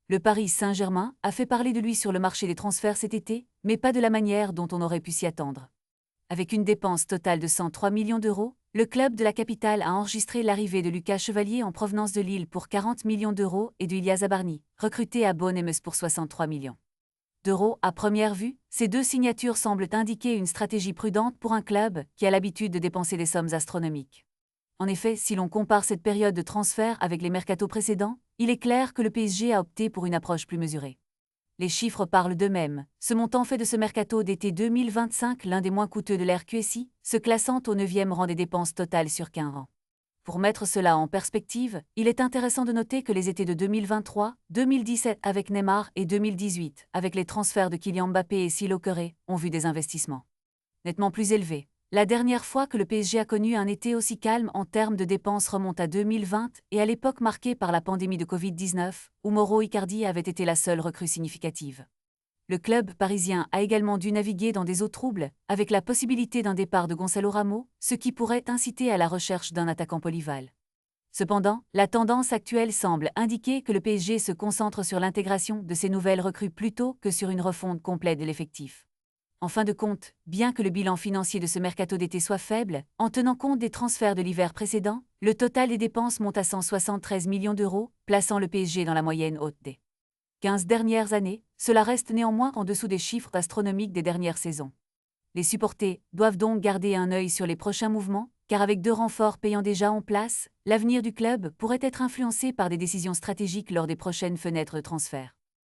Le Paris Saint-Germain a fait parler de lui sur le marché des transferts cet été, mais pas de la manière dont on aurait pu s'y attendre. Avec une dépense totale de 103 millions d'euros, le club de la capitale a enregistré l'arrivée de Lucas Chevalier en provenance de Lille pour 40 millions d'euros et de Ilia Zabarni, recruté à Bonn-Ems pour 63 millions d'euros. À première vue, ces deux signatures semblent indiquer une stratégie prudente pour un club qui a l'habitude de dépenser des sommes astronomiques. En effet, si l'on compare cette période de transfert avec les mercatos précédents, il est clair que le PSG a opté pour une approche plus mesurée. Les chiffres parlent d'eux-mêmes. Ce montant fait de ce mercato d'été 2025 l'un des moins coûteux de l'RQSI, se classant au 9e rang des dépenses totales sur 15 ans. Pour mettre cela en perspective, il est intéressant de noter que les étés de 2023, 2017 avec Neymar et 2018, avec les transferts de Kylian Mbappé et Silo Kéré, ont vu des investissements nettement plus élevés. La dernière fois que le PSG a connu un été aussi calme en termes de dépenses remonte à 2020 et à l'époque marquée par la pandémie de Covid-19, où Mauro Icardi avait été la seule recrue significative. Le club parisien a également dû naviguer dans des eaux troubles, avec la possibilité d'un départ de Gonzalo Ramos, ce qui pourrait inciter à la recherche d'un attaquant polyvalent. Cependant, la tendance actuelle semble indiquer que le PSG se concentre sur l'intégration de ces nouvelles recrues plutôt que sur une refonte complète de l'effectif. En fin de compte, bien que le bilan financier de ce mercato d'été soit faible, en tenant compte des transferts de l'hiver précédent, le total des dépenses monte à 173 millions d'euros, plaçant le PSG dans la moyenne haute des 15 dernières années. Cela reste néanmoins en dessous des chiffres astronomiques des dernières saisons. Les supporters doivent donc garder un œil sur les prochains mouvements, car avec deux renforts payants déjà en place, l'avenir du club pourrait être influencé par des décisions stratégiques lors des prochaines fenêtres de transfert.